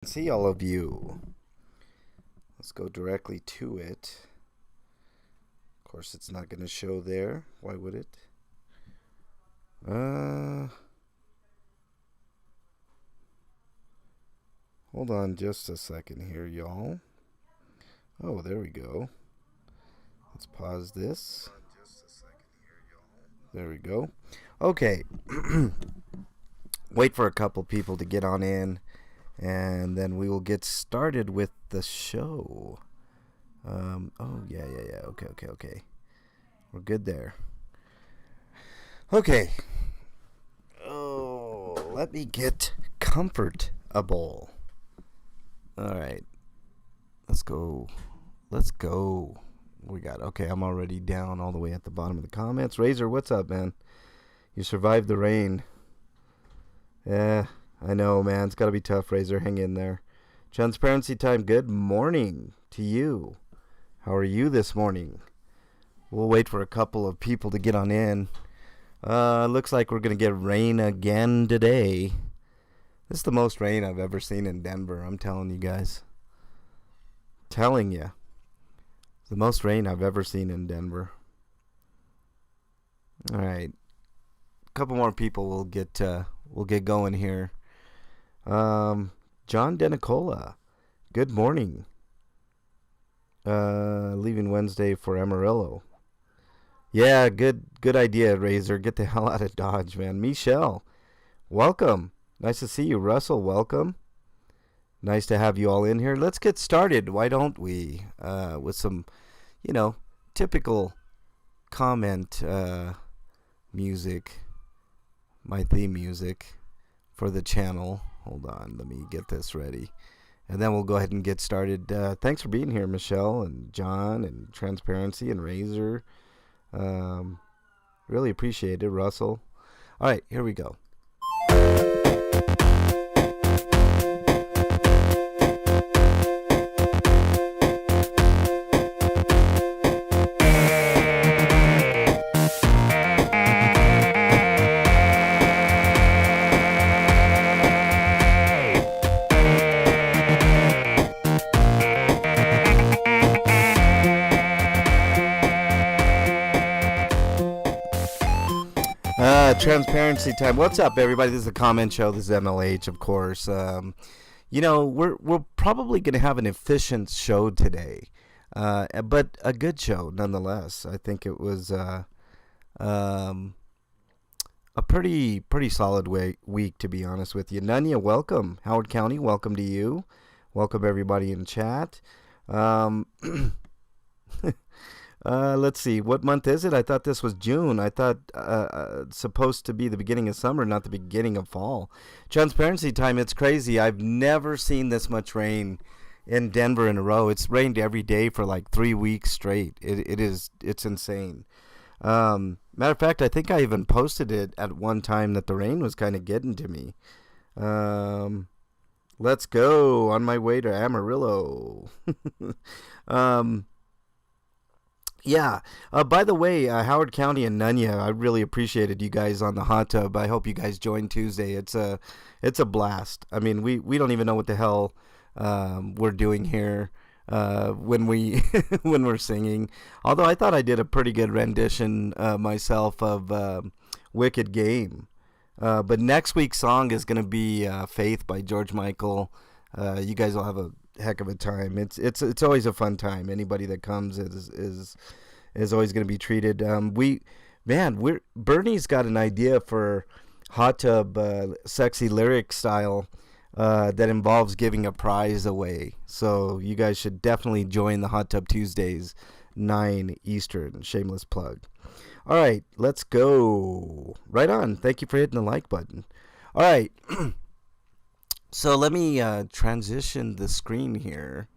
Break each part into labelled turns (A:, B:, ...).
A: See all of you. Let's go directly to it. Of course, it's not going to show there. Why would it? Hold on just a second here, y'all. Oh, there we go. Let's pause this. There we go. Okay. Wait for a couple people to get on in, and then we will get started with the show. Oh, yeah. Okay. We're good there. Okay. Oh, let me get comfortable. All right. Let's go. We got, okay, I'm already down all the way at the bottom of the comments. Razor, what's up, man? You survived the rain. Yeah, I know, man. It's got to be tough, Razor. Hang in there. Transparency time. Good morning to you. How are you this morning? We'll wait for a couple of people to get on in. Looks like we're going to get rain again today. This is the most rain I've ever seen in Denver. I'm telling you guys. Telling you. The most rain I've ever seen in Denver. All right. A couple more people will get going here. John Denicola. Good morning. Leaving Wednesday for Amarillo. Yeah, good idea, Razor. Get the hell out of Dodge, man. Michelle, welcome. Nice to see you. Russell, welcome. Nice to have you all in here. Let's get started. Why don't we? With some, typical comment music. My theme music for the channel. Hold on. Let me get this ready. And then we'll go ahead and get started. Thanks for being here, Michelle and John and Transparency and Razor. Really appreciate it, Russell. All right, here we go. Transparency time. What's up, everybody? This is a comment show. This is MLH, of course. We're probably going to have an efficient show today, but a good show nonetheless. I think it was a pretty solid week, to be honest with you. Nunya, welcome. Howard County, welcome to you. Welcome everybody in chat. Let's see. What month is it? I thought this was June. I thought supposed to be the beginning of summer, not the beginning of fall. Transparency time. It's crazy. I've never seen this much rain in Denver in a row. It's rained every day for like 3 weeks straight. It's insane. Matter of fact, I think I even posted it at one time that the rain was kind of getting to me. Let's go. On my way to Amarillo. Yeah. By the way, Howard County and Nunya, I really appreciated you guys on the hot tub. I hope you guys join Tuesday. It's a blast. I mean, we don't even know what the hell we're doing here when we're singing. Although I thought I did a pretty good rendition myself of Wicked Game. But next week's song is going to be Faith by George Michael. You guys will have a heck of a time. It's always a fun time. Anybody that comes is always going to be treated. Bernie's got an idea for hot tub sexy lyric style that involves giving a prize away. So you guys should definitely join the Hot Tub Tuesdays, 9 Eastern. Shameless plug. All right, let's go. Right on. Thank you for hitting the like button. All right. So let me transition the screen here.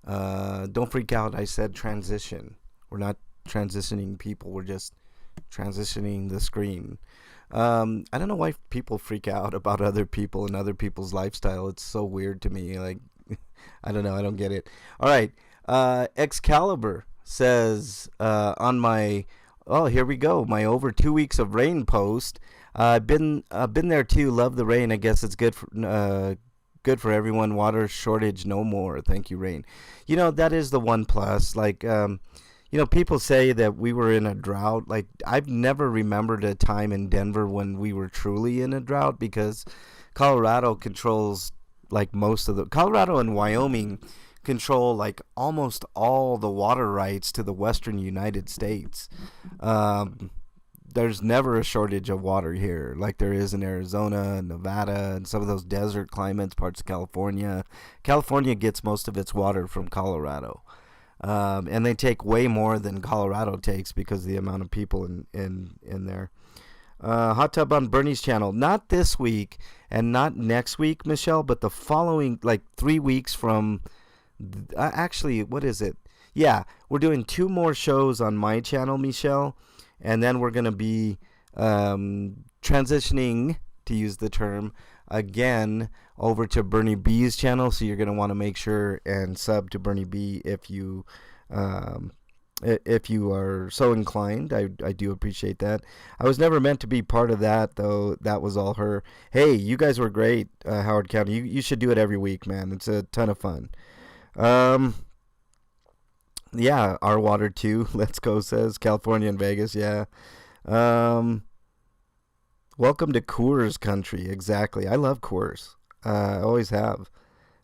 A: Don't freak out. I said transition. We're not transitioning people. We're just transitioning the screen. I don't know why people freak out about other people and other people's lifestyle. It's so weird to me. Like, I don't know. I don't get it. All right. Excalibur says on my... Oh, here we go. My over 2 weeks of rain post. I've been there too. Love the rain. I guess it's good for good for everyone. Water shortage no more. Thank you, Rain. That is the one plus. Like, people say that we were in a drought. Like, I've never remembered a time in Denver when we were truly in a drought, because Colorado controls like most of the Colorado and Wyoming control like almost all the water rights to the western United States. There's never a shortage of water here like there is in Arizona and Nevada and some of those desert climates, parts of California. California gets most of its water from Colorado. And they take way more than Colorado takes because of the amount of people in there. Hot tub on Bernie's channel. Not this week and not next week, Michelle, but the following, like 3 weeks from... actually, what is it? Yeah, we're doing 2 more shows on my channel, Michelle. And then we're going to be transitioning, to use the term, again over to Bernie B's channel. So you're going to want to make sure and sub to Bernie B if you are so inclined. I do appreciate that. I was never meant to be part of that, though. That was all her. Hey, you guys were great, Howard County. You should do it every week, man. It's a ton of fun. Yeah, our water too. Let's go, says California and Vegas. Yeah. Welcome to Coors country. Exactly. I love Coors. I always have.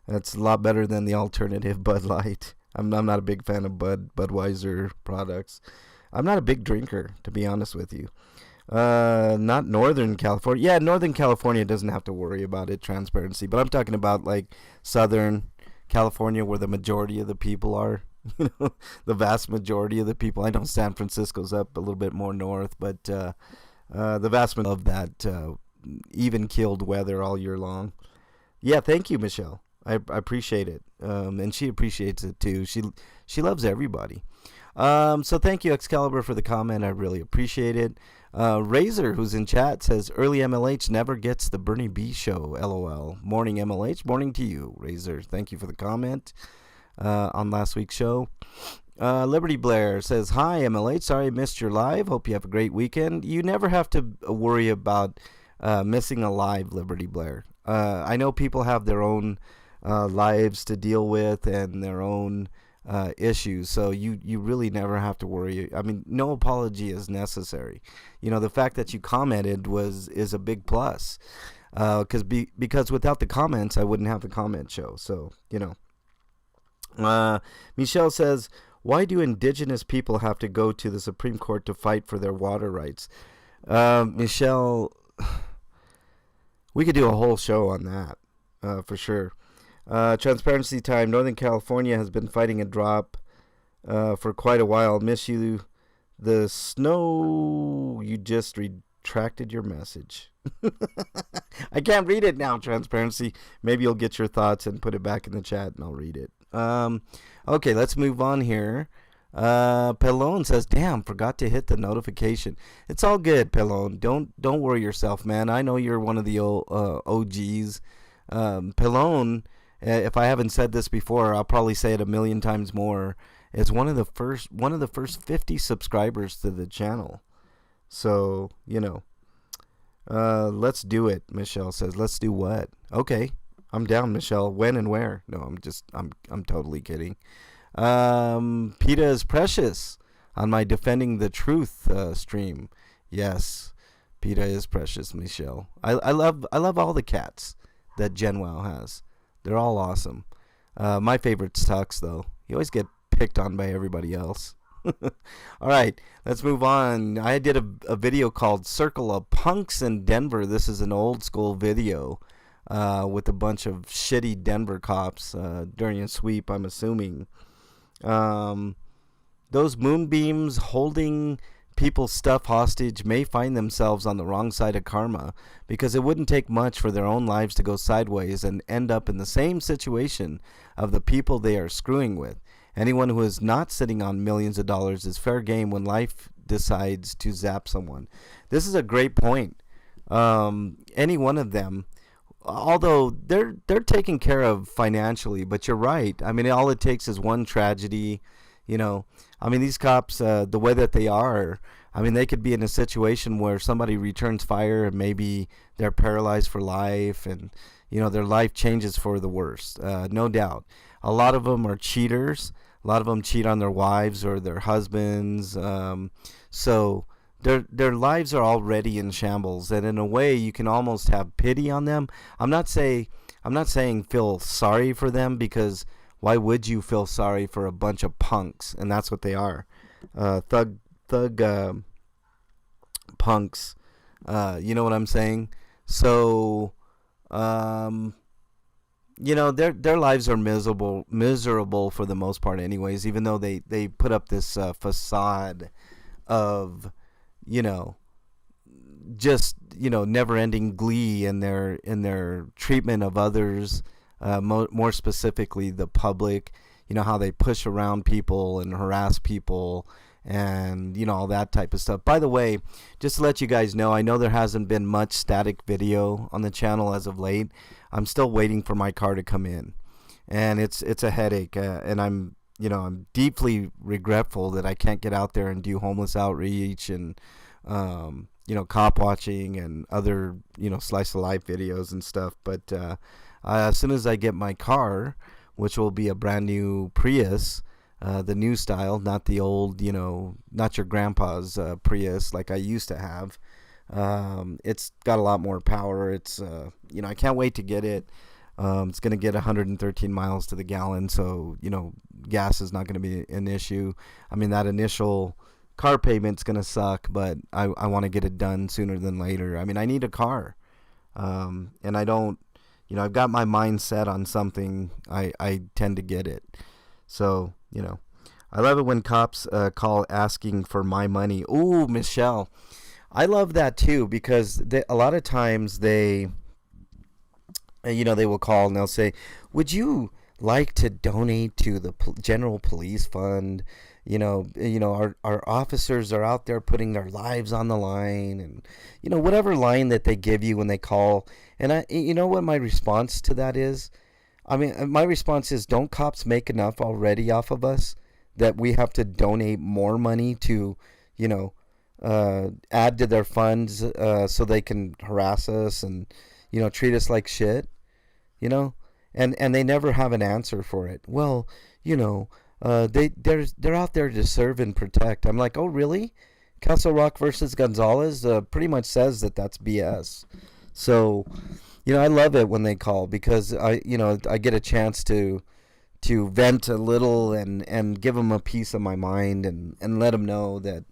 A: That's a lot better than the alternative Bud Light. I'm not a big fan of Budweiser products. I'm not a big drinker, to be honest with you. Not Northern California. Yeah, Northern California doesn't have to worry about it, transparency. But I'm talking about like Southern California, where the majority of the people are. The vast majority of the people. I know San Francisco's up a little bit more north, but the vast majority of that even-keeled weather all year long. Yeah, thank you, Michelle. I appreciate it, and she appreciates it too. She loves everybody. So thank you, Excalibur, for the comment. I really appreciate it. Razor, who's in chat, says early MLH never gets the Bernie B show. LOL. Morning MLH. Morning to you, Razor. Thank you for the comment on last week's show. Liberty Blair says, hi, MLH. Sorry I missed your live. Hope you have a great weekend. You never have to worry about missing a live, Liberty Blair. I know people have their own lives to deal with and their own issues, so you really never have to worry. I mean, no apology is necessary. The fact that you commented is a big plus, because without the comments, I wouldn't have the comment show. So, Michelle says, why do indigenous people have to go to the Supreme Court to fight for their water rights? Michelle, we could do a whole show on that, for sure. Transparency time. Northern California has been fighting a drop for quite a while. Miss you. The snow. You just retracted your message. I can't read it now, Transparency. Maybe you'll get your thoughts and put it back in the chat and I'll read it. Okay, let's move on here. Pelone says, damn, forgot to hit the notification. It's all good, Pelone. Don't worry yourself, man. I know you're one of the old, OGs. Pelone, if I haven't said this before, I'll probably say it a million times more, is one of the first 50 subscribers to the channel. So, let's do it, Michelle says. Let's do what? Okay. I'm down, Michelle. When and where? No, I'm totally kidding. PETA is precious on my Defending the Truth stream. Yes, PETA is precious, Michelle. I love all the cats that GenWow has. They're all awesome. My favorite's Tux, though. You always get picked on by everybody else. All right, let's move on. I did a video called Circle of Punks in Denver. This is an old school video. With a bunch of shitty Denver cops during a sweep, I'm assuming. Those moonbeams holding people's stuff hostage may find themselves on the wrong side of karma, because it wouldn't take much for their own lives to go sideways and end up in the same situation of the people they are screwing with. Anyone who is not sitting on millions of dollars is fair game when life decides to zap someone. This is a great point. Any one of them, although they're taken care of financially, but you're right. I mean, all it takes is one tragedy, I mean, these cops, the way that they are, I mean, they could be in a situation where somebody returns fire and maybe they're paralyzed for life, and their life changes for the worse, no doubt. A lot of them are cheaters. A lot of them cheat on their wives or their husbands. So their lives are already in shambles, and in a way, you can almost have pity on them. I'm not saying feel sorry for them, because why would you feel sorry for a bunch of punks? And that's what they are, thug punks. You know what I'm saying? So, their lives are miserable for the most part, anyways. Even though they put up this facade of, you know, just never-ending glee in their treatment of others, more specifically the public. How they push around people and harass people, and all that type of stuff. By the way, just to let you guys know, I know there hasn't been much static video on the channel as of late. I'm still waiting for my car to come in, and it's a headache, and I'm deeply regretful that I can't get out there and do homeless outreach and cop watching and other slice of life videos and stuff. But as soon as I get my car, which will be a brand new Prius, the new style, not the old, not your grandpa's Prius like I used to have. It's got a lot more power. It's, I can't wait to get it. It's going to get 113 miles to the gallon, so, gas is not going to be an issue. I mean, that initial car payment's going to suck, but I want to get it done sooner than later. I mean, I need a car. And I don't, I've got my mind set on something, I tend to get it. So, I love it when cops call asking for my money. Ooh, Michelle. I love that too, because a lot of times they will call and they'll say, would you like to donate to the general police fund? Our officers are out there putting their lives on the line, and whatever line that they give you when they call. And what my response to that is? I mean, my response is, don't cops make enough already off of us that we have to donate more money to, add to their funds so they can harass us and, treat us like shit, and they never have an answer for it. Well, they're out there to serve and protect. I'm like, oh, really? Castle Rock versus Gonzalez pretty much says that that's BS. So, I love it when they call, because I get a chance to vent a little and give them a piece of my mind and let them know that,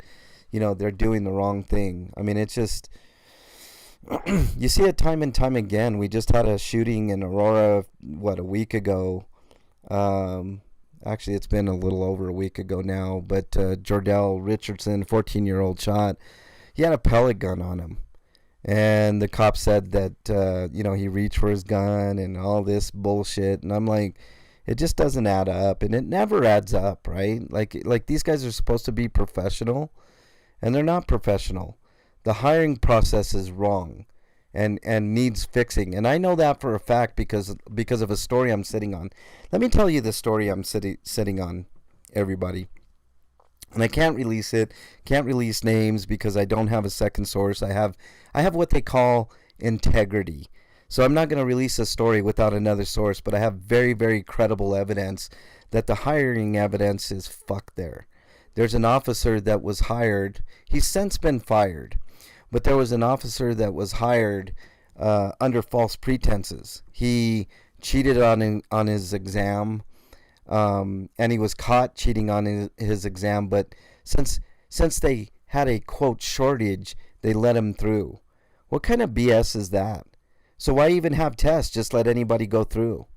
A: they're doing the wrong thing. I mean, it's just, you see it time and time again. We just had a shooting in Aurora, a week ago. Actually, it's been a little over a week ago now, but Jordell Richardson, 14-year-old, shot. He had a pellet gun on him. And the cop said that, he reached for his gun and all this bullshit. And I'm like, it just doesn't add up. And it never adds up, right? Like these guys are supposed to be professional, and they're not professional. The hiring process is wrong and needs fixing. And I know that for a fact because of a story I'm sitting on. Let me tell you the story I'm sitting on, everybody. And I can't release it, can't release names because I don't have a second source. I have what they call integrity. So I'm not going to release a story without another source, but I have very, very credible evidence that the hiring evidence is fucked there. There's an officer that was hired. He's since been fired. But there was an officer that was hired under false pretenses. He cheated on his exam. And he was caught cheating on his exam, but since they had a, quote, shortage, they let him through. What kind of BS is that? So why even have tests? Just let anybody go through.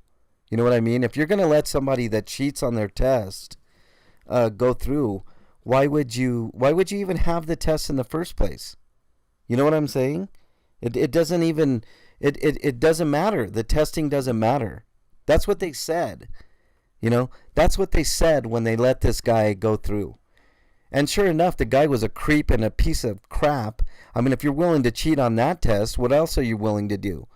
A: You know what I mean? If you're going to let somebody that cheats on their test go through, why would you even have the test in the first place? You know what I'm saying? It doesn't even, it doesn't matter. The testing doesn't matter. That's what they said. That's what they said when they let this guy go through. And sure enough, the guy was a creep and a piece of crap. I mean, if you're willing to cheat on that test, what else are you willing to do?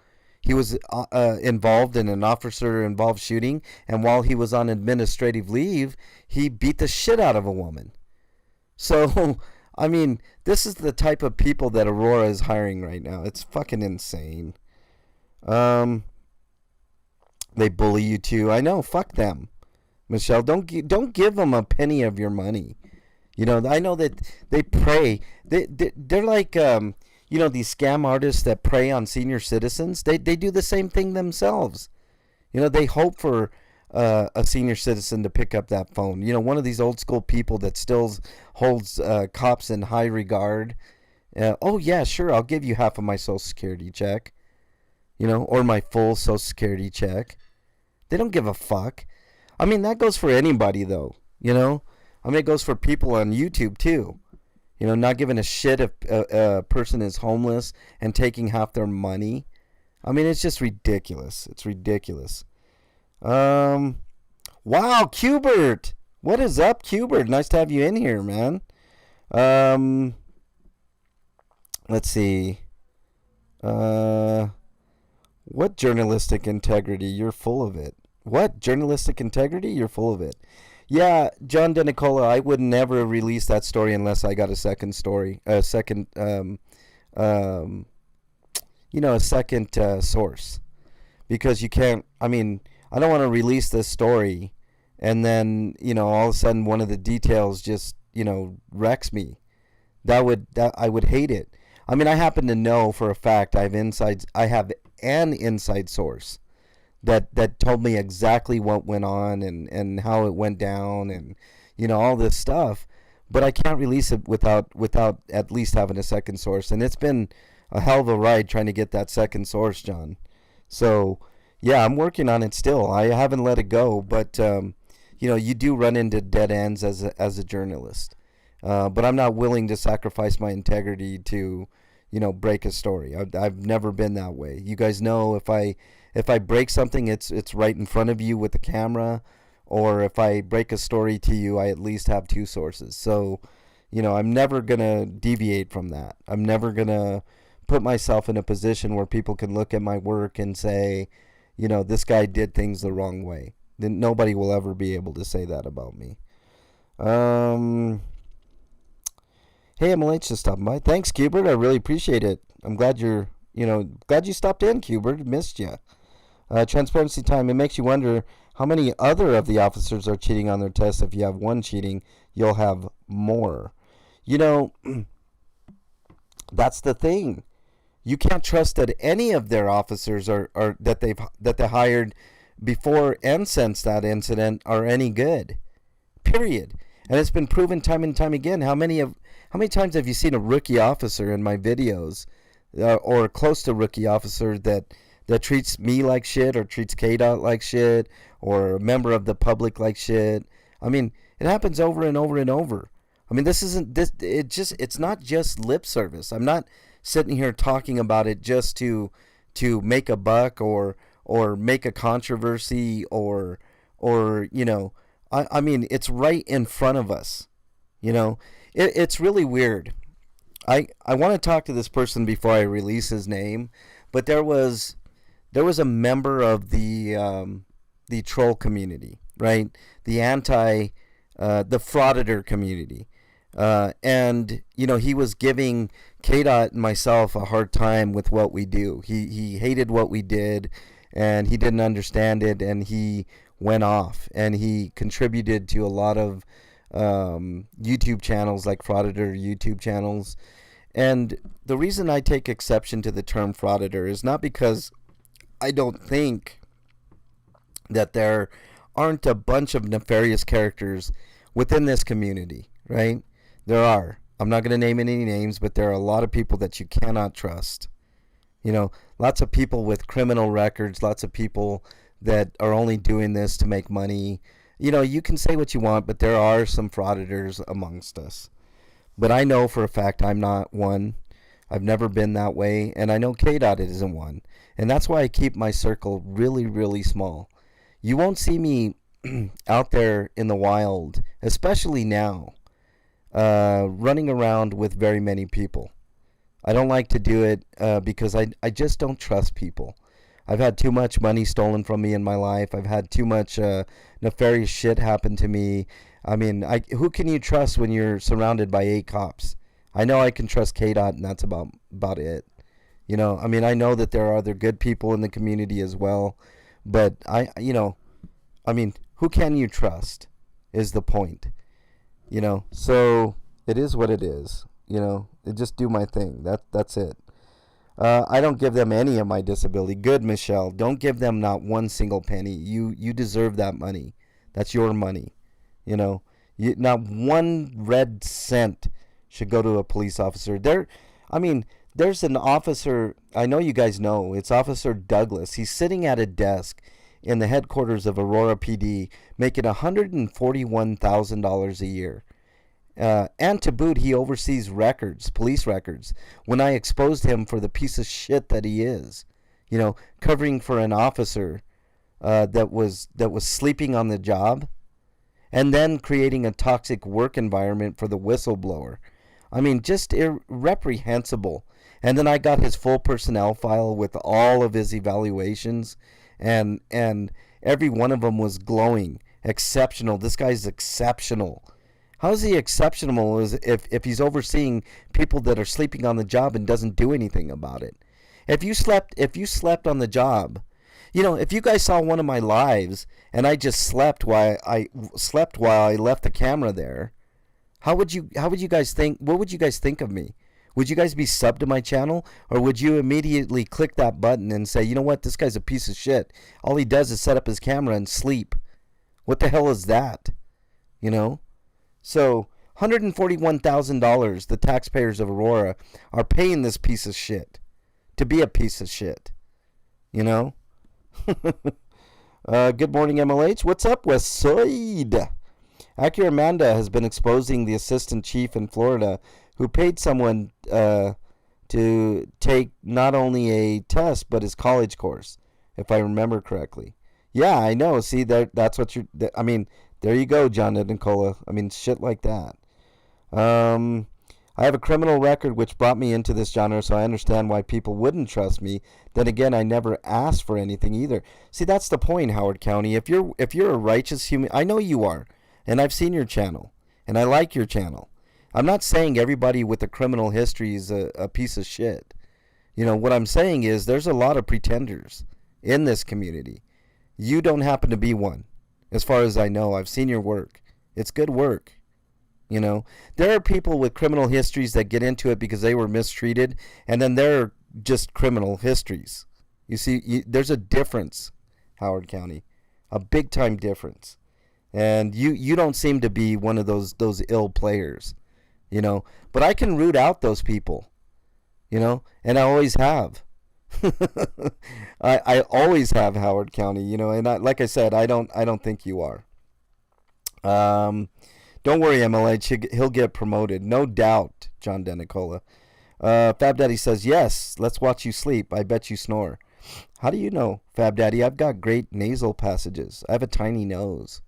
A: He was involved in an officer-involved shooting, and while he was on administrative leave, he beat the shit out of a woman. So, I mean, this is the type of people that Aurora is hiring right now. It's fucking insane. They bully you too. I know. Fuck them, Michelle. Don't give them a penny of your money. I know that they prey. They're like these scam artists that prey on senior citizens. They do the same thing themselves. They hope for a senior citizen to pick up that phone. One of these old school people that still holds cops in high regard. Oh yeah, sure, I'll give you half of my Social Security check. Or my full Social Security check. They don't give a fuck. I mean, that goes for anybody though. I mean, it goes for people on YouTube too. Not giving a shit if a person is homeless and taking half their money. I mean, it's just ridiculous. It's ridiculous. Wow, Qbert. What is up, Qbert? Nice to have you in here, man. Let's see. What journalistic integrity? You're full of it. What? Journalistic integrity? You're full of it. Yeah, John DeNicola, I would never release that story unless I got a second story, a second source. Because you can't, I mean, I don't want to release this story and then, all of a sudden one of the details just, wrecks me. I would hate it. I mean, I happen to know for a fact I have an inside source that told me exactly what went on and how it went down and, all this stuff. But I can't release it without at least having a second source. And it's been a hell of a ride trying to get that second source, John. So, yeah, I'm working on it still. I haven't let it go. But, you do run into dead ends as a journalist. But I'm not willing to sacrifice my integrity to, break a story. I've never been that way. You guys know if I break something, it's right in front of you with the camera, or if I break a story to you, I at least have two sources. So, I'm never going to deviate from that. I'm never going to put myself in a position where people can look at my work and say, this guy did things the wrong way. Then nobody will ever be able to say that about me. Hey, MLH just stopping by. Thanks, Qbert. I really appreciate it. I'm glad glad you stopped in, Qbert. Missed you. Transparency time. It makes you wonder how many other of the officers are cheating on their tests. If you have one cheating, you'll have more. That's the thing. You can't trust that any of their officers are that they hired before and since that incident are any good. Period. And it's been proven time and time again. How many times have you seen a rookie officer in my videos, or close to rookie officer that treats me like shit, or treats KDOT like shit, or a member of the public like shit? I mean, it happens over and over and over. I mean, it's not just lip service. I'm not sitting here talking about it just to make a buck or make a controversy or I mean, it's right in front of us. It's really weird. I want to talk to this person before I release his name, but there was a member of the troll community, right? The the frauditor community. And he was giving KDOT and myself a hard time with what we do. He hated what we did, and he didn't understand it, and he went off, and he contributed to a lot of YouTube channels, like frauditor YouTube channels. And the reason I take exception to the term frauditor is not because I don't think that there aren't a bunch of nefarious characters within this community, right? There are. I'm not going to name any names, but there are a lot of people that you cannot trust. Lots of people with criminal records, lots of people that are only doing this to make money. You can say what you want, but there are some frauditors amongst us. But I know for a fact I'm not one. I've never been that way, and I know KDOT isn't one. And that's why I keep my circle really, really small. You won't see me out there in the wild, especially now, running around with very many people. I don't like to do it because I just don't trust people. I've had too much money stolen from me in my life. I've had too much nefarious shit happen to me. I mean, who can you trust when you're surrounded by 8 cops? I know I can trust KDOT, and that's about it. I mean, I know that there are other good people in the community as well, But I mean, who can you trust is the point, So it is what it is, I just do my thing. That's it. I don't give them any of my disability. Good, Michelle. Don't give them not one single penny. You deserve that money. That's your money. Not one red cent should go to a police officer. There's an officer, I know you guys know, it's Officer Douglas. He's sitting at a desk in the headquarters of Aurora PD making $141,000 a year. And to boot, he oversees records, police records. When I exposed him for the piece of shit that he is, covering for an officer that was sleeping on the job, and then creating a toxic work environment for the whistleblower. Just reprehensible. And then I got his full personnel file with all of his evaluations, and every one of them was glowing, exceptional. This guy's exceptional. How is he exceptional if he's overseeing people that are sleeping on the job and doesn't do anything about it? If you slept on the job, if you guys saw one of my lives and I just slept while I left the camera there, how would you guys think? What would you guys think of me? Would you guys be subbed to my channel, or would you immediately click that button and say, you know what, this guy's a piece of shit. All he does is set up his camera and sleep. What the hell is that? So $141,000 the taxpayers of Aurora are paying this piece of shit to be a piece of shit. Good morning, MLH. What's up, West Side? Acura Amanda has been exposing the assistant chief in Florida who paid someone to take not only a test but his college course, if I remember correctly. Yeah, I know. See, that's what you're... there you go, John and Nicola. Shit like that. I have a criminal record which brought me into this genre, so I understand why people wouldn't trust me. Then again, I never asked for anything either. See, that's the point, Howard County. If you're a righteous human... I know you are, and I've seen your channel, and I like your channel. I'm not saying everybody with a criminal history is a piece of shit. What I'm saying is there's a lot of pretenders in this community. You don't happen to be one. As far as I know, I've seen your work. It's good work. There are people with criminal histories that get into it because they were mistreated, and then they're just criminal histories. You see, there's a difference, Howard County, a big time difference. And you don't seem to be one of those ill players, But I can root out those people, and I always have. I always have, Howard County, and like I said, I don't think you are. Don't worry, MLH, he'll get promoted, no doubt. John Denicola. Fab Daddy says, yes, let's watch you sleep. I bet you snore. How do you know, Fab Daddy? I've got great nasal passages. I have a tiny nose.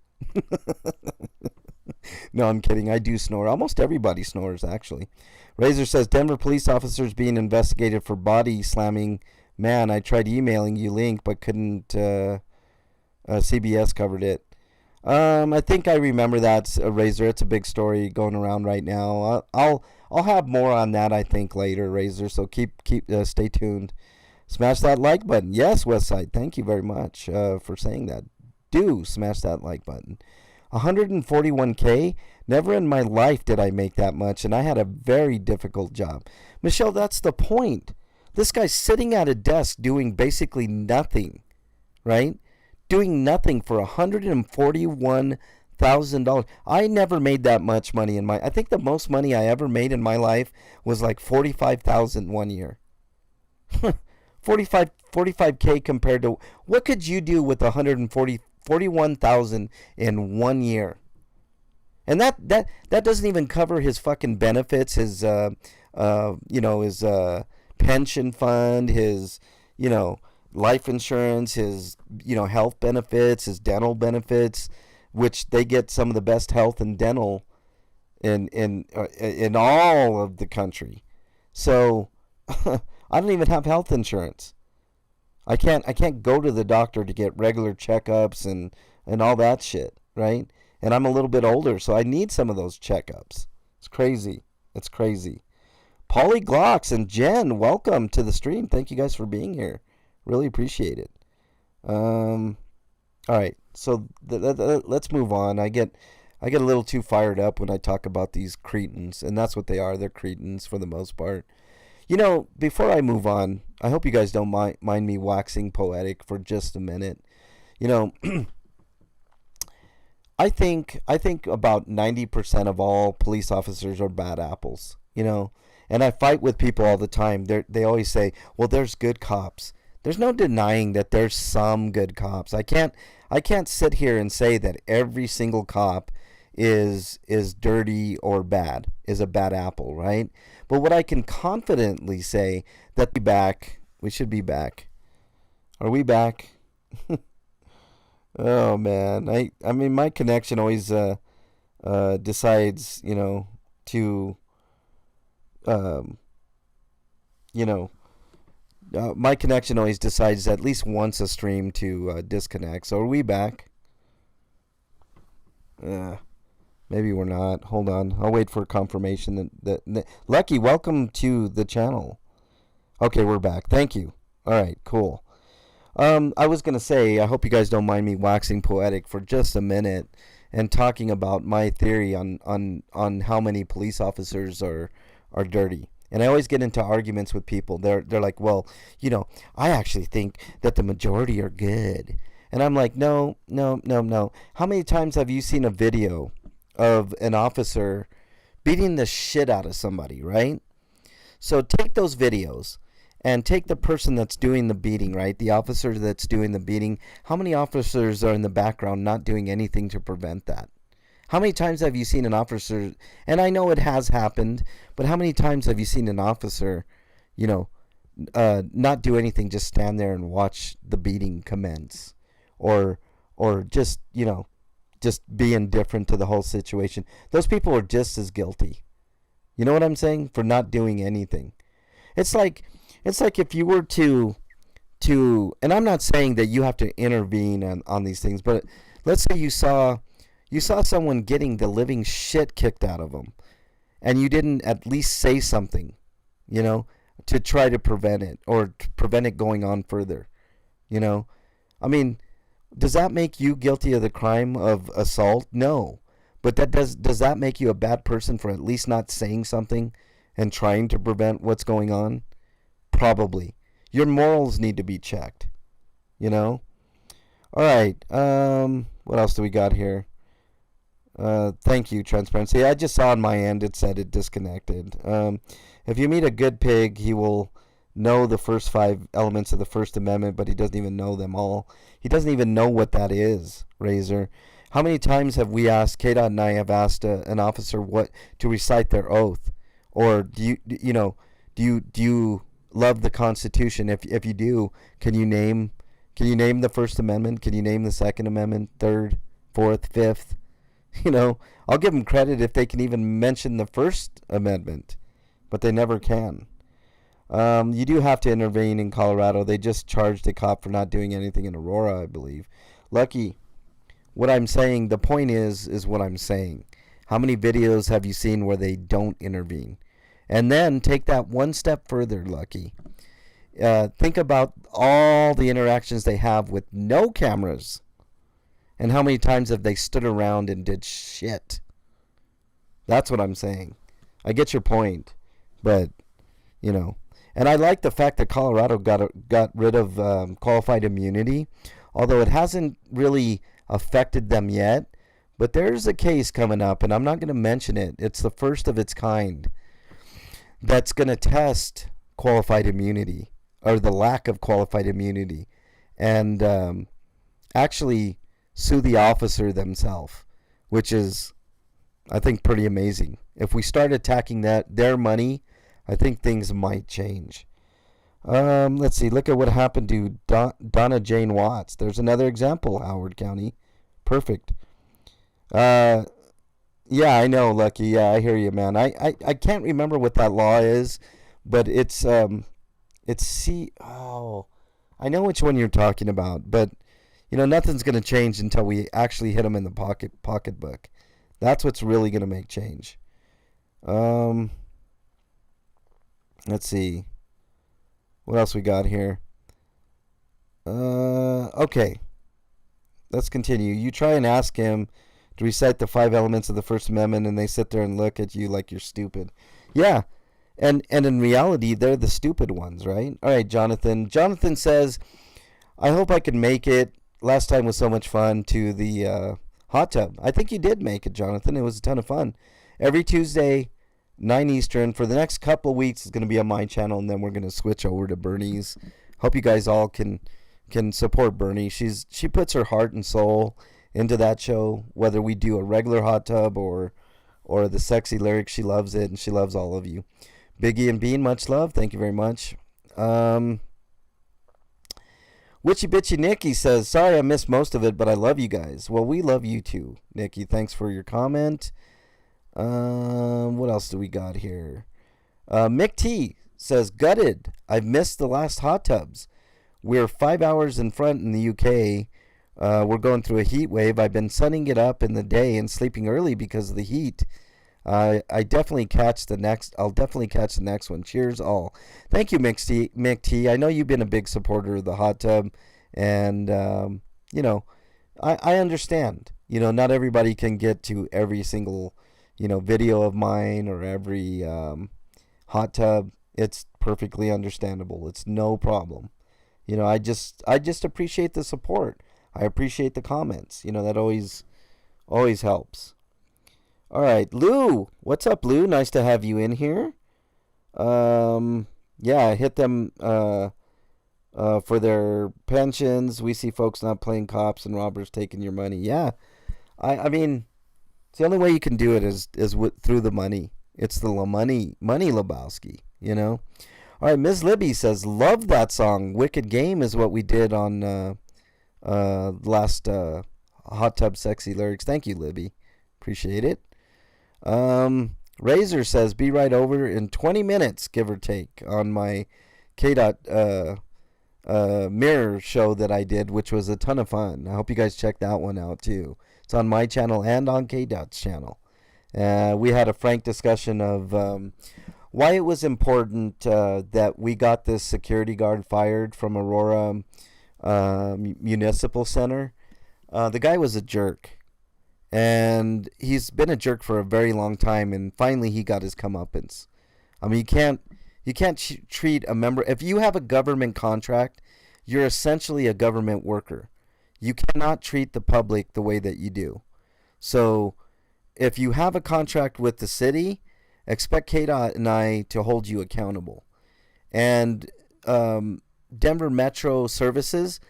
A: No, I'm kidding. I do snore. Almost everybody snores, actually. Razor says, Denver police officers being investigated for body slamming. Man, I tried emailing you link, but couldn't. CBS covered it. I think I remember that, Razor. It's a big story going around right now. I'll have more on that, I think, later, Razor. So stay tuned. Smash that like button. Yes, Westside. Thank you very much for saying that. Do smash that like button. 141K? Never in my life did I make that much, and I had a very difficult job. Michelle, that's the point. This guy's sitting at a desk doing basically nothing, right? Doing nothing for $141,000. I never made that much money in I think the most money I ever made in my life was like $45,000 one year. 45K compared to... What could you do with $141,000 in 1 year? And that doesn't even cover his fucking benefits, his his pension fund, his life insurance, his health benefits, his dental benefits, which they get some of the best health and dental in all of the country. So I don't even have health insurance. I can't go to the doctor to get regular checkups and all that shit, right? And I'm a little bit older, so I need some of those checkups. It's crazy. It's crazy. Polly Glocks and Jen, welcome to the stream. Thank you guys for being here. Really appreciate it. Um, all right, so let's move on. I get a little too fired up when I talk about these cretins, and that's what they are. They're cretins for the most part. You know, before I move on, I hope you guys don't mind me waxing poetic for just a minute. You know, I think about 90% of all police officers are bad apples, you know. And I fight with people all the time. They always say, "Well, there's good cops." There's no denying that there's some good cops. I can't sit here and say that every single cop is dirty or bad, is a bad apple, right? But what I can confidently say that we should be back. Are we back? Oh man, I mean my connection always decides, to um you know my connection always decides at least once a stream to disconnect. So are we back? Uh, Maybe we're not. Hold on, I'll wait for confirmation that Lucky, welcome to the channel. Okay, we're back. Thank you. All right, cool. I was gonna say, I hope you guys don't mind me waxing poetic for just a minute and talking about my theory on how many police officers are dirty. And I always get into arguments with people. They're like, well, I actually think that the majority are good. And I'm like, no, no, no, no. How many times have you seen a video of an officer beating the shit out of somebody, right? So take those videos and take the person that's doing the beating, right? The officer that's doing the beating. How many officers are in the background not doing anything to prevent that? How many times have you seen an officer, and I know it has happened, but how many times have you seen an officer, you know, not do anything, just stand there and watch the beating commence, or just, just be indifferent to the whole situation? Those people are just as guilty. You know what I'm saying? For not doing anything. It's like if you were to and I'm not saying that you have to intervene on these things, but let's say you saw someone getting the living shit kicked out of them, and you didn't at least say something, to try to prevent it, or to prevent it going on further. I mean, does that make you guilty of the crime of assault? No. But does that make you a bad person for at least not saying something and trying to prevent what's going on? Probably. Your morals need to be checked. All right. What else do we got here? Thank you, transparency. I just saw on my end it said it disconnected. If you meet a good pig, he will know the first 5 elements of the First Amendment, but he doesn't even know them all. He doesn't even know what that is, Razor. How many times have we asked, K-Dot and I have asked an officer what to recite their oath? Or do you love the Constitution? If you do, can you name the First Amendment? Can you name the Second Amendment, Third, Fourth, Fifth? I'll give them credit if they can even mention the First Amendment, but they never can. You do have to intervene in Colorado. They just charged a cop for not doing anything in Aurora, I believe. Lucky, what I'm saying, the point is what I'm saying. How many videos have you seen where they don't intervene? And then take that one step further, Lucky. Think about all the interactions they have with no cameras. And how many times have they stood around and did shit? That's what I'm saying. I get your point, but, And I like the fact that Colorado got rid of qualified immunity, although it hasn't really affected them yet. But there's a case coming up, and I'm not going to mention it. It's the first of its kind that's going to test qualified immunity, or the lack of qualified immunity, and actually sue the officer themselves, which is, I think, pretty amazing. If we start attacking their money, I think things might change. Let's see. Look at what happened to Donna Jane Watts. There's another example, Howard County. Perfect. Yeah, I know, Lucky. Yeah, I hear you, man. I can't remember what that law is, but it's I know which one you're talking about, but nothing's going to change until we actually hit them in the pocketbook. That's what's really going to make change. Let's see. What else we got here? Okay. Let's continue. You try and ask him to recite the 5 elements of the First Amendment, and they sit there and look at you like you're stupid. Yeah, and in reality, they're the stupid ones, right? All right, Jonathan. Jonathan says, I hope I can make it. Last time was so much fun to the hot tub. I think you did make it, Jonathan. It was a ton of fun. Every Tuesday, 9 Eastern. For the next couple of weeks, it's going to be on my channel, and then we're going to switch over to Bernie's. Hope you guys all can support Bernie. She puts her heart and soul into that show, whether we do a regular hot tub or the sexy lyrics. She loves it, and she loves all of you. Biggie and Bean, much love. Thank you very much. Witchy Bitchy Nikki says, sorry I missed most of it, but I love you guys. Well, we love you too, Nikki. Thanks for your comment. What else do we got here? Mick T says, gutted. I've missed the last hot tubs. We're 5 hours in front in the UK. We're going through a heat wave. I've been sunning it up in the day and sleeping early because of the heat. I'll definitely catch the next one. Cheers all. Thank you, Mick T. I know you've been a big supporter of the hot tub, and I understand. Not everybody can get to every single video of mine or every hot tub. It's perfectly understandable. It's no problem. I just appreciate the support. I appreciate the comments. That always helps. All right, Lou. What's up, Lou? Nice to have you in here. Yeah, hit them for their pensions. We see folks not playing cops and robbers taking your money. Yeah, I mean, it's the only way you can do it is through the money. It's the money, Lebowski. All right, Ms. Libby says, love that song. Wicked Game is what we did on last Hot Tub Sexy Lyrics. Thank you, Libby. Appreciate it. Razor says, be right over in 20 minutes, give or take, on my K-Dot mirror show that I did, which was a ton of fun. I hope you guys check that one out, too. It's on my channel and on K-Dot's channel. We had a frank discussion of why it was important that we got this security guard fired from Aurora Municipal Center. The guy was a jerk. And he's been a jerk for a very long time, and finally he got his comeuppance. I mean, you can't treat a member. If you have a government contract, you're essentially a government worker. You cannot treat the public the way that you do. So, if you have a contract with the city, expect KDOT and I to hold you accountable. And Denver Metro Services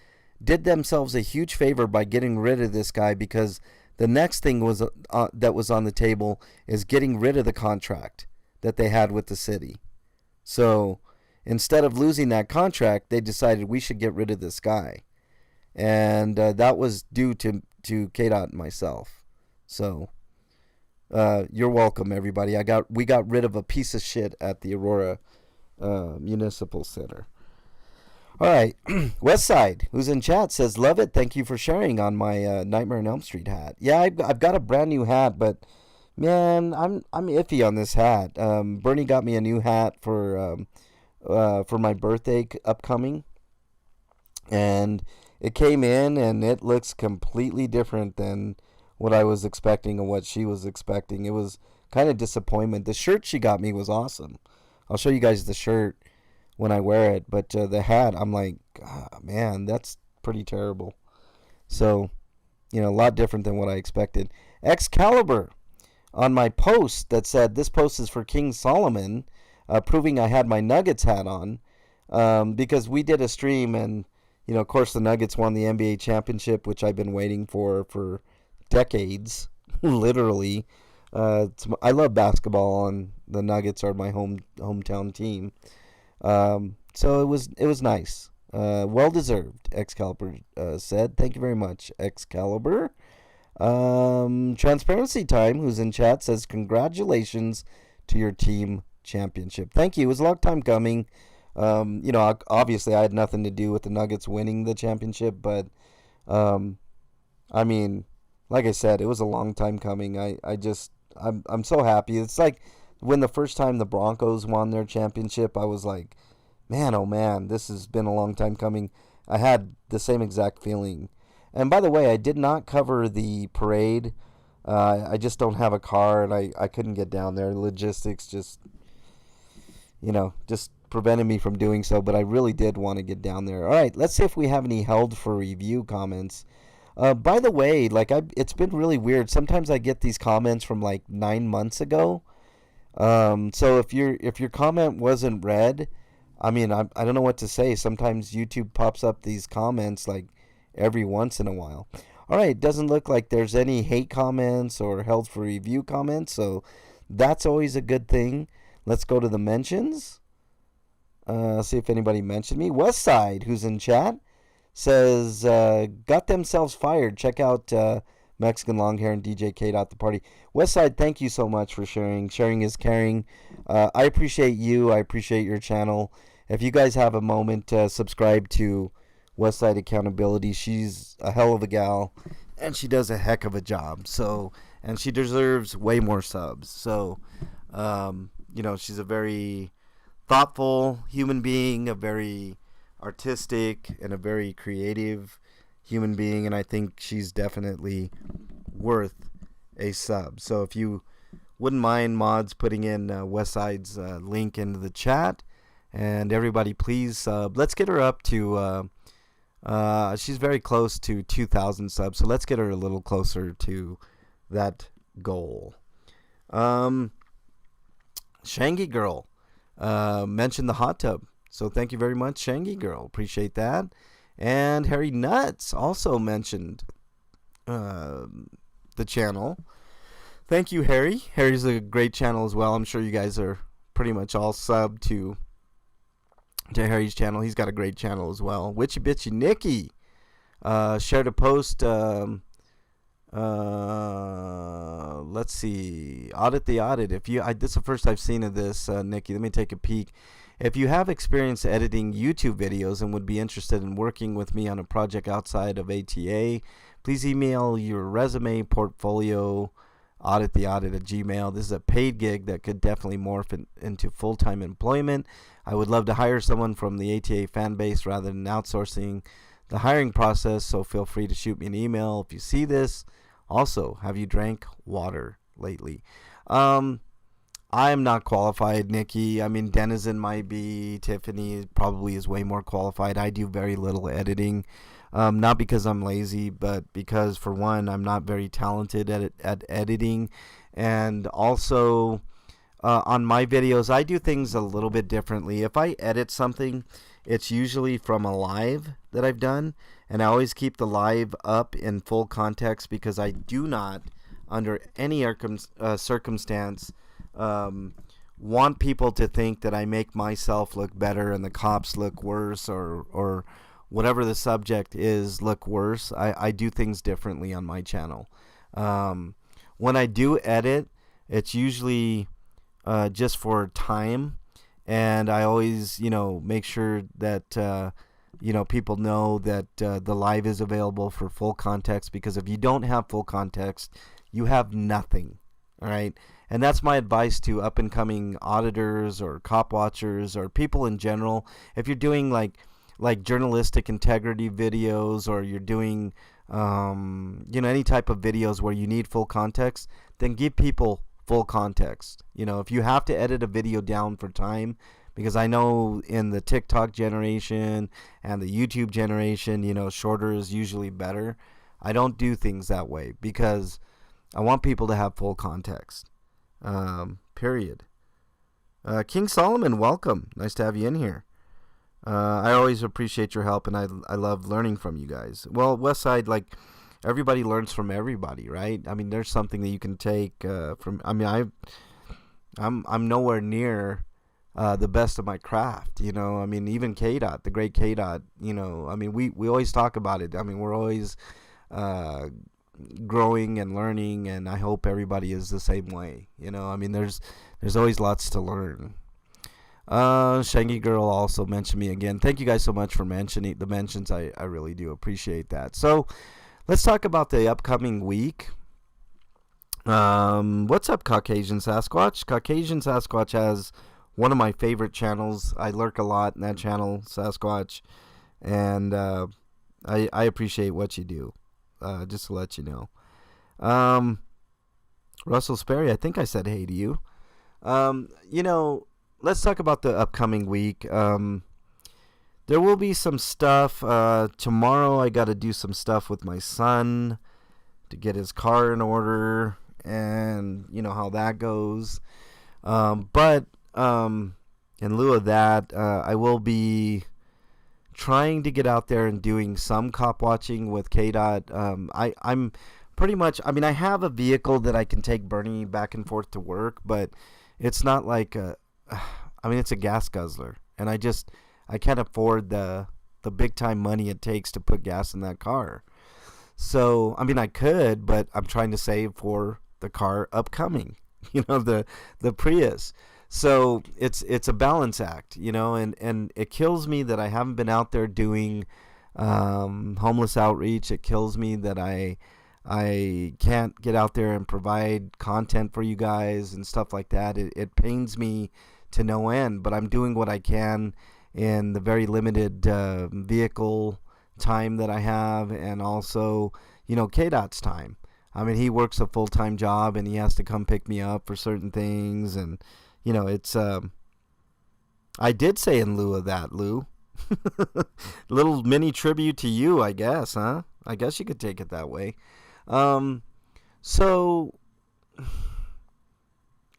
A: did themselves a huge favor by getting rid of this guy, because the next thing was that was on the table is getting rid of the contract that they had with the city. So instead of losing that contract, they decided we should get rid of this guy. And that was due to KDOT and myself. So you're welcome, everybody. We got rid of a piece of shit at the Aurora Municipal Center. All right, Westside, who's in chat, says, love it. Thank you for sharing on my Nightmare on Elm Street hat. Yeah, I've got a brand new hat, but man, I'm iffy on this hat. Bernie got me a new hat for my birthday upcoming, and it came in and it looks completely different than what I was expecting and what she was expecting. It was kind of disappointment. The shirt she got me was awesome. I'll show you guys the shirt when I wear it, but the hat, I'm like, man, that's pretty terrible. So, a lot different than what I expected. Excalibur, on my post that said, this post is for King Solomon, proving I had my Nuggets hat on, because we did a stream, and, of course, the Nuggets won the NBA championship, which I've been waiting for decades, literally. I love basketball, and the Nuggets are my hometown team. So it was nice. Well deserved, Excalibur said. Thank you very much, Excalibur. Transparency Time, who's in chat, says, congratulations to your team championship. Thank you. It was a long time coming. Obviously I had nothing to do with the Nuggets winning the championship, but I mean, like I said, it was a long time coming. I'm so happy. It's like when the first time the Broncos won their championship, I was like, man, oh man, this has been a long time coming. I had the same exact feeling. And by the way, I did not cover the parade. I just don't have a car, and I couldn't get down there. Logistics just, just prevented me from doing so, but I really did want to get down there. All right, let's see if we have any held for review comments. By the way, it's been really weird. Sometimes I get these comments from like 9 months ago. So if your comment wasn't read, I mean, I don't know what to say. Sometimes YouTube pops up these comments like every once in a while. All right, it doesn't look like there's any hate comments or held for review comments, so that's always a good thing. Let's go to the mentions. See if anybody mentioned me. Westside, who's in chat, says, got themselves fired. Check out Mexican Longhair and DJ Kate at the party. Westside, thank you so much for sharing. Sharing is caring. I appreciate you. I appreciate your channel. If you guys have a moment, subscribe to Westside Accountability. She's a hell of a gal, and she does a heck of a job. So, and she deserves way more subs. So, she's a very thoughtful human being, a very artistic, and a very creative human being, and I think she's definitely worth a sub. So if you wouldn't mind, mods, putting in Westside's link into the chat, and everybody please sub. Let's get her up to she's very close to 2,000 subs, so let's get her a little closer to that goal. Shangy Girl mentioned the hot tub, so thank you very much, Shangy Girl. Appreciate that. And Harry Nuts also mentioned the channel. Thank you, Harry. Harry's a great channel as well. I'm sure you guys are pretty much all subbed to Harry's channel. He's got a great channel as well. Witchy Bitchy Nikki shared a post. Let's see. Audit the Audit. This is the first I've seen of this, Nikki. Let me take a peek. If you have experience editing YouTube videos and would be interested in working with me on a project outside of ATA, please email your resume, portfolio, audittheaudit@gmail.com. This is a paid gig that could definitely morph into full-time employment. I would love to hire someone from the ATA fan base rather than outsourcing the hiring process, so feel free to shoot me an email if you see this. Also, have you drank water lately? I am not qualified, Nikki. I mean, Denizen might be. Tiffany probably is way more qualified. I do very little editing. Not because I'm lazy, but because, for one, I'm not very talented at editing. And also, on my videos, I do things a little bit differently. If I edit something, it's usually from a live that I've done. And I always keep the live up in full context because I do not, under any circumstance, want people to think that I make myself look better and the cops look worse, or whatever the subject is look worse. I do things differently on my channel. When I do edit, it's usually just for time, and I always make sure that people know that the live is available for full context, because if you don't have full context, you have nothing. All right. And that's my advice to up-and-coming auditors or cop watchers or people in general. If you're doing like journalistic integrity videos, or you're doing any type of videos where you need full context, then give people full context. If you have to edit a video down for time, because I know in the TikTok generation and the YouTube generation, shorter is usually better. I don't do things that way because I want people to have full context. Period. King Solomon, welcome. Nice to have you in here. I always appreciate your help, and I love learning from you guys. Well, Westside, everybody learns from everybody, right? I mean, there's something that you can take from. I mean, I'm nowhere near the best of my craft. I mean, even K-Dot, the great K-Dot. I mean, we always talk about it. I mean, we're always growing and learning, and I hope everybody is the same way. I mean, there's always lots to learn. Shangy Girl also mentioned me again. Thank you guys so much for mentioning the mentions. I really do appreciate that. So let's talk about the upcoming week. What's up, Caucasian Sasquatch? Caucasian Sasquatch has one of my favorite channels. I lurk a lot in that channel, Sasquatch. and I appreciate what you do. Just to let you know. Um, Russell Sperry, I think I said hey to you. You know, let's talk about the upcoming week. There will be some stuff. Tomorrow I got to do some stuff with my son to get his car in order, and you know how that goes. But in lieu of that, I will be trying to get out there and doing some cop watching with KDOT. I'm pretty much, I mean, I have a vehicle that I can take Bernie back and forth to work, but it's not like I mean, it's a gas guzzler, and I can't afford the big time money it takes to put gas in that car. So, I mean, I could, but I'm trying to save for the car upcoming, the Prius. So it's a balance act, and it kills me that I haven't been out there doing homeless outreach. It kills me that I can't get out there and provide content for you guys and stuff like that. It pains me to no end, but I'm doing what I can in the very limited vehicle time that I have, and also, KDOT's time. I mean, he works a full-time job, and he has to come pick me up for certain things, and, it's, I did say in lieu of that, Lou. Little mini tribute to you, I guess, huh? I guess you could take it that way. So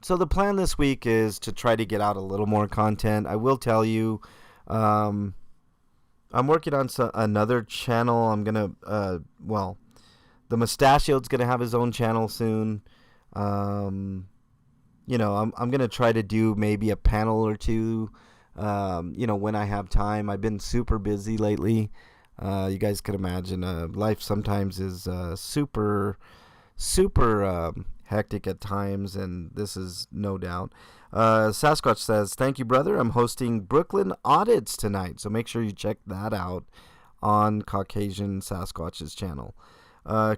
A: the plan this week is to try to get out a little more content. I will tell you, I'm working on another channel. I'm gonna, the Mustachio's gonna have his own channel soon. I'm gonna try to do maybe a panel or two. When I have time. I've been super busy lately. You guys can imagine, life sometimes is super hectic at times, and this is no doubt. Sasquatch says, thank you, brother. I'm hosting Brooklyn Audits tonight, so make sure you check that out on Caucasian Sasquatch's channel.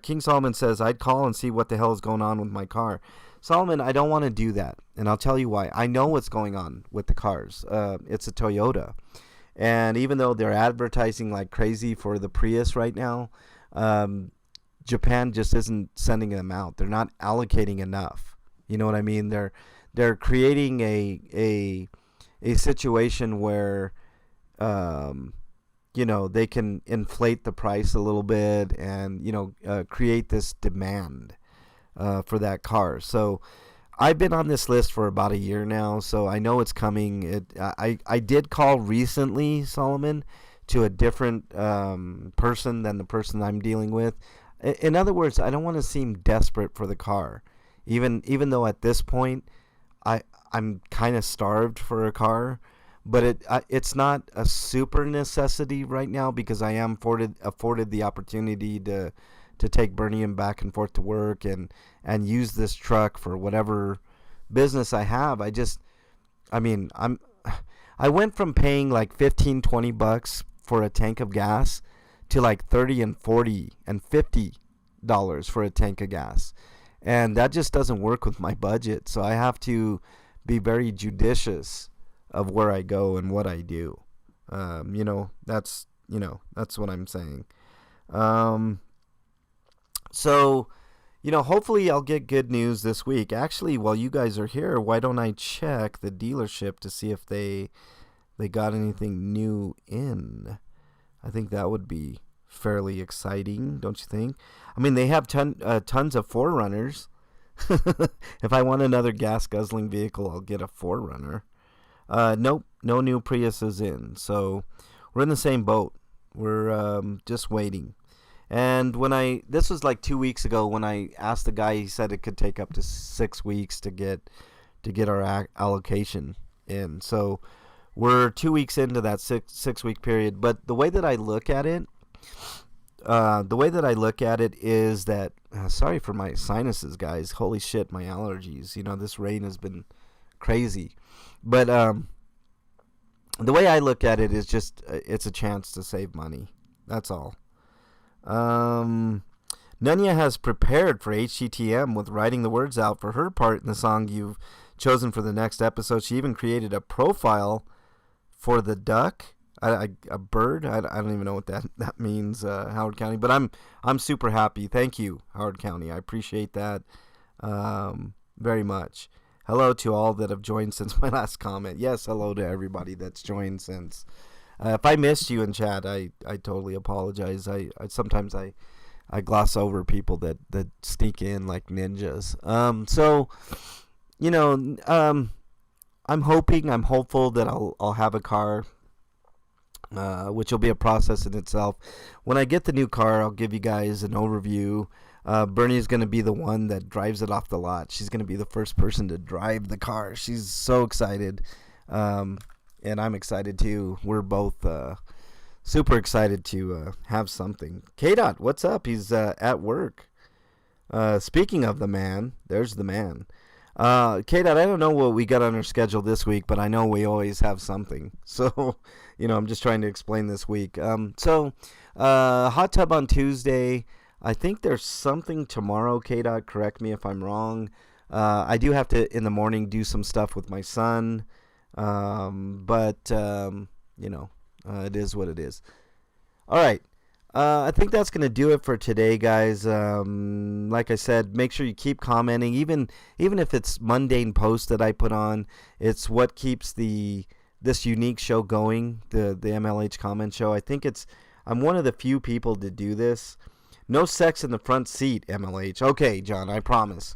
A: King Solomon says, I'd call and see what the hell is going on with my car. Solomon, I don't want to do that, and I'll tell you why. I know what's going on with the cars. It's a Toyota. And even though they're advertising like crazy for the Prius right now, Japan just isn't sending them out. They're not allocating enough. You know what I mean? They're creating a situation where they can inflate the price a little bit and create this demand for that car. So I've been on this list for about a year now, so I know it's coming. I did call recently, Solomon, to a different person than the person I'm dealing with. In other words, I don't want to seem desperate for the car, even though at this point I'm kind of starved for a car, but it's not a super necessity right now because I am afforded the opportunity to take Bernie and back and forth to work and use this truck for whatever business I have. I went from paying like $15-20 for a tank of gas to like $30 and $40 and $50 for a tank of gas. And that just doesn't work with my budget. So I have to be very judicious of where I go and what I do. That's what I'm saying. So, hopefully I'll get good news this week. Actually, while you guys are here, why don't I check the dealership to see if they got anything new in? I think that would be fairly exciting, don't you think? I mean, they have tons of 4Runners. If I want another gas-guzzling vehicle, I'll get a 4Runner. Nope, no new Priuses in. So we're in the same boat. We're just waiting. And this was like 2 weeks ago when I asked the guy, he said it could take up to 6 weeks to get our allocation in. So we're 2 weeks into that six week period. But the way that I look at it, is that, sorry for my sinuses, guys. Holy shit, my allergies. This rain has been crazy. But the way I look at it is just it's a chance to save money. That's all. Nunya has prepared for HTTM with writing the words out for her part in the song you've chosen for the next episode. She even created a profile for the duck. a bird. I don't even know what that means, Howard County. But I'm super happy. Thank you, Howard County. I appreciate that very much. Hello to all that have joined since my last comment. Yes, hello to everybody that's joined since. If I missed you in chat, I totally apologize. I sometimes I gloss over people that sneak in like ninjas. So, you know, I'm hopeful that I'll have a car, which will be a process in itself. When I get the new car, I'll give you guys an overview. Bernie's going to be the one that drives it off the lot. She's going to be the first person to drive the car. She's so excited. And I'm excited too. We're both super excited to have something. K-Dot, what's up? He's at work. Speaking of the man, there's the man. K-Dot, I don't know what we got on our schedule this week, but I know we always have something. So, I'm just trying to explain this week. Hot tub on Tuesday. I think there's something tomorrow, K-Dot. Correct me if I'm wrong. I do have to, in the morning, do some stuff with my son. It is what it is. All right. I think that's going to do it for today, guys. Like I said, make sure you keep commenting. Even if it's mundane posts that I put on, it's what keeps this unique show going, the MLH Comment Show. I think I'm one of the few people to do this. No sex in the front seat, MLH. Okay, John, I promise.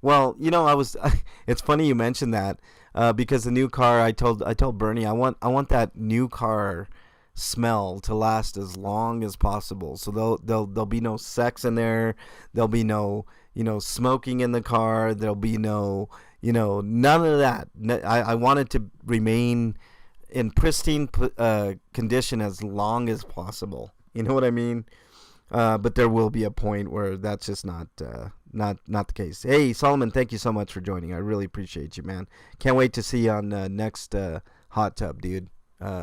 A: Well, it's funny you mentioned that. Because the new car, I told Bernie, I want that new car smell to last as long as possible. So there'll be no sex in there. There'll be no smoking in the car. There'll be no none of that. I want it to remain in pristine condition as long as possible. You know what I mean? But there will be a point where that's just not the case. Hey, Solomon, thank you so much for joining. I really appreciate you, man. Can't wait to see you on next Hot Tub, dude.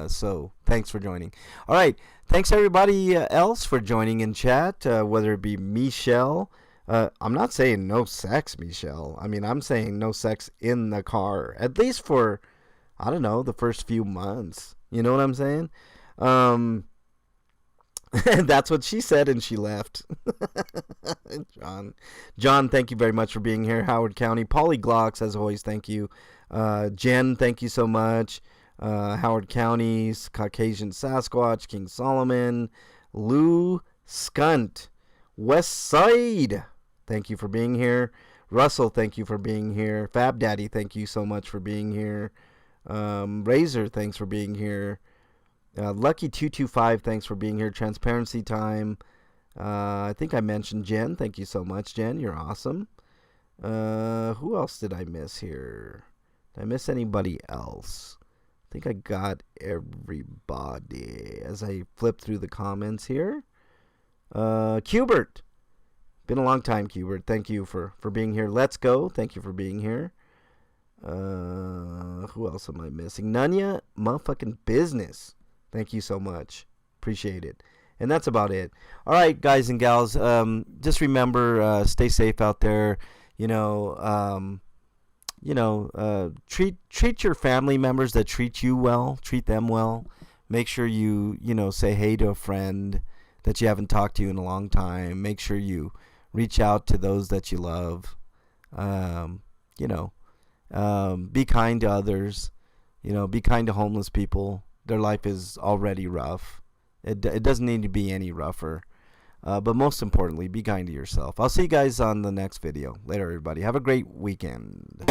A: So thanks for joining. All right. Thanks, everybody else for joining in chat, whether it be Michelle. I'm not saying no sex, Michelle. I mean, I'm saying no sex in the car, at least for, I don't know, the first few months. You know what I'm saying? That's what she said, and she left. John, thank you very much for being here. Howard County. Polyglocks, as always, thank you. Jen, thank you so much. Howard County's Caucasian Sasquatch, King Solomon. Lou Skunt. West Side, thank you for being here. Russell, thank you for being here. Fab Daddy, thank you so much for being here. Razor, thanks for being here. Lucky225, thanks for being here. Transparency Time. I think I mentioned Jen. Thank you so much, Jen. You're awesome. Who else did I miss here? Did I miss anybody else? I think I got everybody as I flip through the comments here. Cubert. Been a long time, Cubert. Thank you for being here. Let's Go. Thank you for being here. Who else am I missing? Nunya motherfucking Business. Thank you so much. Appreciate it. And that's about it. All right, guys and gals. Just remember, stay safe out there. Treat your family members that treat you well. Treat them well. Make sure you say hey to a friend that you haven't talked to in a long time. Make sure you reach out to those that you love. Be kind to others. Be kind to homeless people. Their life is already rough. It doesn't need to be any rougher. But most importantly, be kind to yourself. I'll see you guys on the next video. Later, everybody. Have a great weekend.